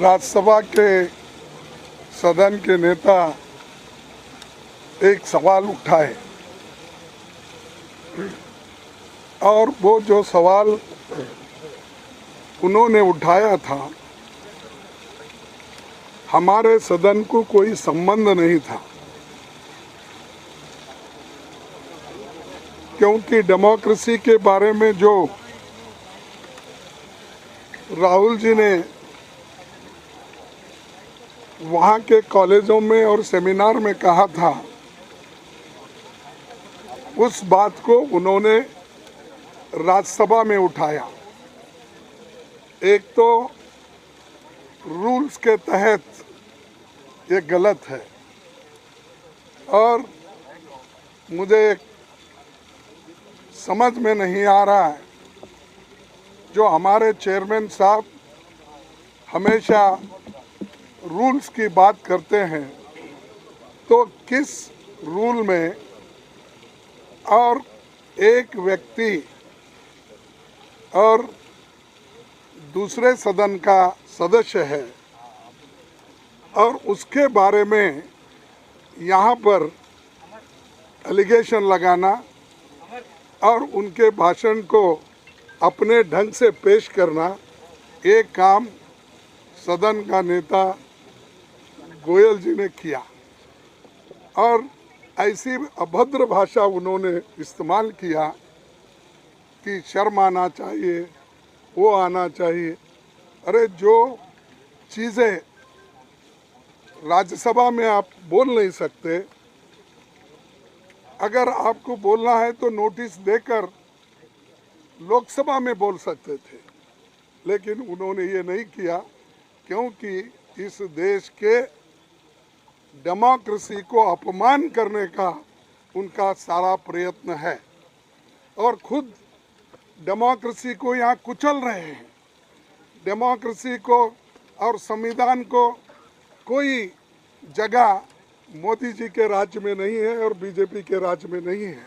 राज्यसभा के सदन के नेता एक सवाल उठाए और वो जो सवाल उन्होंने उठाया था हमारे सदन को कोई संबंध नहीं था, क्योंकि डेमोक्रेसी के बारे में जो राहुल जी ने वहाँ के कॉलेजों में और सेमिनार में कहा था, उस बात को उन्होंने राज्यसभा में उठाया। एक तो रूल्स के तहत ये गलत है और मुझे समझ में नहीं आ रहा है, जो हमारे चेयरमैन साहब हमेशा रूल्स की बात करते हैं, तो किस रूल में और एक व्यक्ति और दूसरे सदन का सदस्य है और उसके बारे में यहाँ पर एलिगेशन लगाना और उनके भाषण को अपने ढंग से पेश करना, ये काम सदन का नेता गोयल जी ने किया और ऐसी अभद्र भाषा उन्होंने इस्तेमाल किया कि शर्म आना चाहिए, वो आना चाहिए। अरे जो चीज़ें राज्यसभा में आप बोल नहीं सकते, अगर आपको बोलना है तो नोटिस देकर लोकसभा में बोल सकते थे, लेकिन उन्होंने ये नहीं किया, क्योंकि इस देश के डेमोक्रेसी को अपमान करने का उनका सारा प्रयत्न है और खुद डेमोक्रेसी को यहाँ कुचल रहे हैं। डेमोक्रेसी को और संविधान को कोई जगह मोदी जी के राज्य में नहीं है और बीजेपी के राज्य में नहीं है,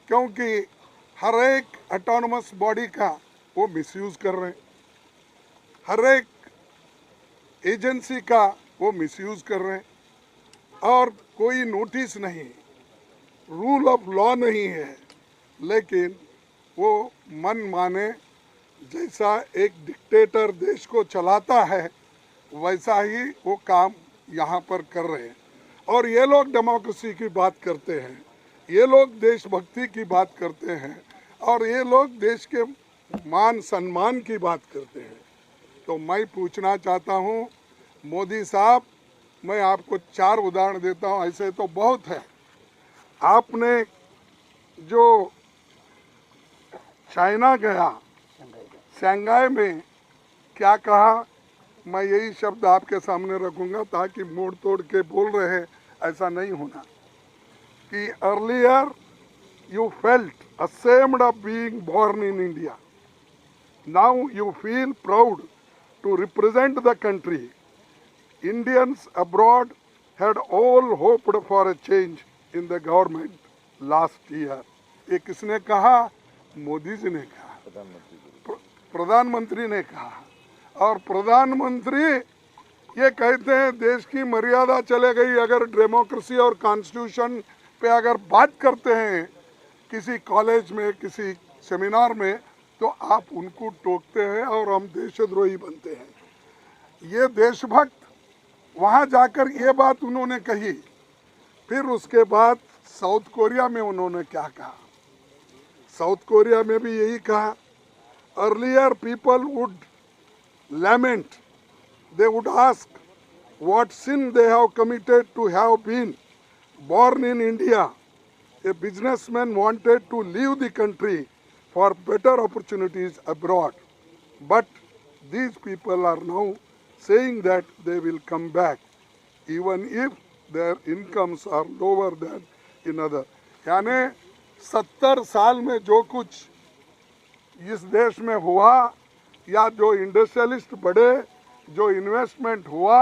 क्योंकि हर एक ऑटोनमस बॉडी का वो मिसयूज़ कर रहे हैं, हर एक एजेंसी का वो मिसयूज़ कर रहे हैं और कोई नोटिस नहीं, रूल ऑफ लॉ नहीं है, लेकिन वो मन माने जैसा एक डिक्टेटर देश को चलाता है वैसा ही वो काम यहाँ पर कर रहे हैं। और ये लोग डेमोक्रेसी की बात करते हैं, ये लोग देशभक्ति की बात करते हैं और ये लोग देश के मान सम्मान की बात करते हैं। तो मैं पूछना चाहता हूँ मोदी साहब, मैं आपको 4 उदाहरण देता हूँ, ऐसे तो बहुत है। आपने जो चाइना गया, शंघाई में क्या कहा, मैं यही शब्द आपके सामने रखूँगा ताकि मोड़ तोड़ के बोल रहे हैं ऐसा नहीं होना, कि earlier you felt ashamed of being born in India. Now you feel proud to represent the country. Indians abroad had all hoped for a change in the government last year. ये किसने कहा? मोदी जी ने कहा, प्रधानमंत्री ने कहा। और प्रधानमंत्री ये कहते हैं देश की मर्यादा चले गई अगर डेमोक्रेसी और कॉन्स्टिट्यूशन पे अगर बात करते हैं किसी कॉलेज में, किसी सेमिनार में, तो आप उनको टोकते हैं और हम देशद्रोही बनते हैं। ये देशभक्त वहाँ जाकर ये बात उन्होंने कही। फिर उसके बाद साउथ कोरिया में उन्होंने क्या कहा? साउथ कोरिया में भी यही कहा, earlier people would lament, they would ask what sin they have committed to have been born in India. A businessman wanted to leave the country for better opportunities abroad. But these people are now saying that they will come back, even if their incomes are lower than in other. यानी 70 साल में जो कुछ इस देश में हुआ या जो इंडस्ट्रियलिस्ट बढ़े, जो इन्वेस्टमेंट हुआ,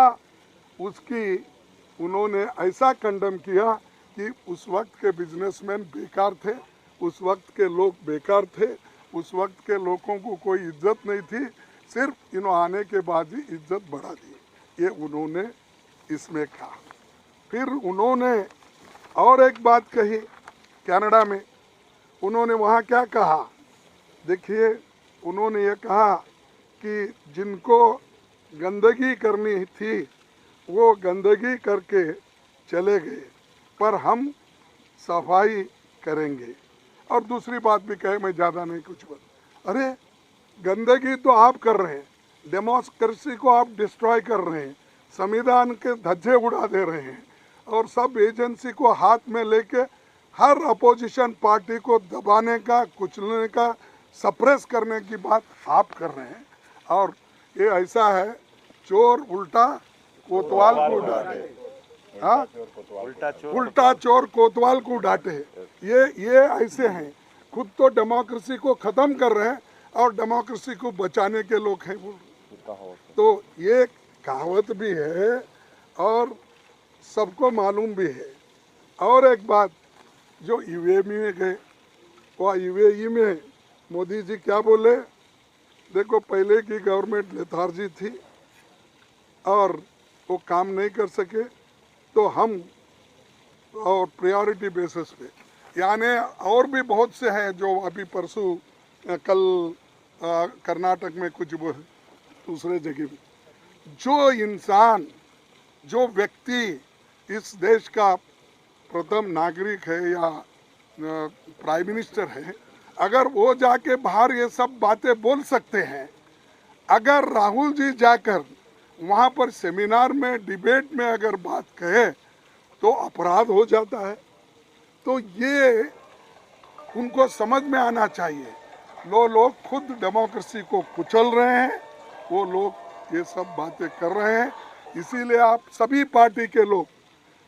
उसकी उन्होंने ऐसा कंडम किया कि उस वक्त के बिजनेसमैन बेकार थे, उस वक्त के लोग बेकार थे, उस वक्त के लोगों को कोई इज्जत नहीं थी, सिर्फ इन्होंने आने के बाद ही इज्जत बढ़ा दी, ये उन्होंने इसमें कहा। फिर उन्होंने और एक बात कही कनाडा में, उन्होंने वहाँ क्या कहा, देखिए उन्होंने ये कहा कि जिनको गंदगी करनी थी वो गंदगी करके चले गए, पर हम सफाई करेंगे। और दूसरी बात भी कहे, मैं ज़्यादा नहीं कुछ बोल, अरे गंदगी तो आप कर रहे हैं, डेमोक्रेसी को आप डिस्ट्रॉय कर रहे हैं, संविधान के धज्जे उड़ा दे रहे हैं, और सब एजेंसी को हाथ में लेके हर अपोजिशन पार्टी को दबाने का, कुचलने का, सप्रेस करने की बात आप कर रहे हैं। और ये ऐसा है, चोर उल्टा कोतवाल को डांटे, हाँ, उल्टा चोर कोतवाल को डांटे, ये ऐसे हैं। खुद तो डेमोक्रेसी को ख़त्म कर रहे हैं और डेमोक्रेसी को बचाने के लोग हैं बोल रहे। तो ये कहावत भी है और सबको मालूम भी है। और एक बात, जो यूएई में गए, वह यूएई में मोदी जी क्या बोले, देखो पहले की गवर्नमेंट लेथार्जी थी और वो काम नहीं कर सके, तो हम और प्रायोरिटी बेसिस पे, यानी और भी बहुत से हैं जो अभी परसों कल कर्नाटक में कुछ दूसरे जगह में, जो इंसान, जो व्यक्ति इस देश का प्रथम नागरिक है या प्राइम मिनिस्टर है, अगर वो जाके बाहर ये सब बातें बोल सकते हैं, अगर राहुल जी जाकर वहाँ पर सेमिनार में, डिबेट में अगर बात कहे तो अपराध हो जाता है। तो ये उनको समझ में आना चाहिए। लोग खुद डेमोक्रेसी को कुचल रहे हैं, वो लोग ये सब बातें कर रहे हैं। इसीलिए आप सभी पार्टी के लोग,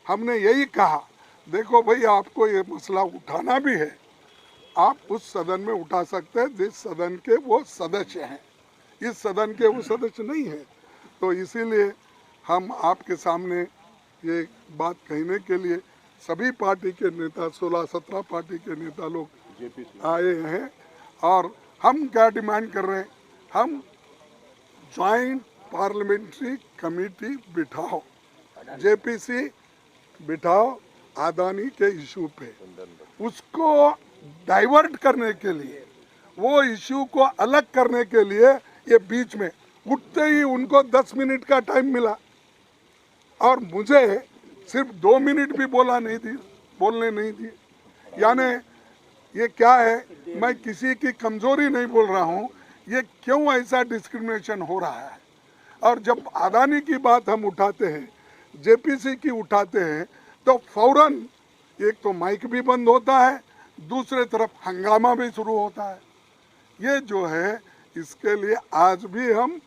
हमने यही कहा, देखो भाई आपको ये मसला उठाना भी है, आप उस सदन में उठा सकते हैं जिस सदन के वो सदस्य हैं, इस सदन के वो सदस्य नहीं हैं। तो इसीलिए हम आपके सामने ये बात कहने के लिए सभी पार्टी के नेता, 16-17 पार्टी के नेता लोग आए हैं। और हम क्या डिमांड कर रहे हैं, हम ज्वाइंट पार्लियामेंट्री कमेटी बिठाओ, जेपीसी बिठाओ अदानी के इशू पे, उसको डाइवर्ट करने के लिए, वो इशू को अलग करने के लिए ये बीच में उठते ही उनको 10 मिनट का टाइम मिला और मुझे सिर्फ 2 मिनट भी बोलने नहीं दिए। यानी ये क्या है, मैं किसी की कमजोरी नहीं बोल रहा हूँ, ये क्यों ऐसा डिस्क्रिमिनेशन हो रहा है। और जब अदानी की बात हम उठाते हैं, जेपीसी की उठाते हैं, तो फौरन एक तो माइक भी बंद होता है, दूसरे तरफ हंगामा भी शुरू होता है। ये जो है, इसके लिए आज भी हम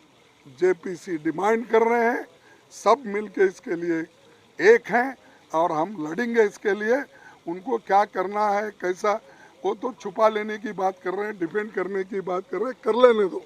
जेपीसी डिमांड कर रहे हैं, सब मिलके इसके लिए एक हैं और हम लड़ेंगे इसके लिए। उनको क्या करना है, कैसा, वो तो छुपा लेने की बात कर रहे हैं, डिफेंड करने की बात कर रहे हैं, कर लेने दो।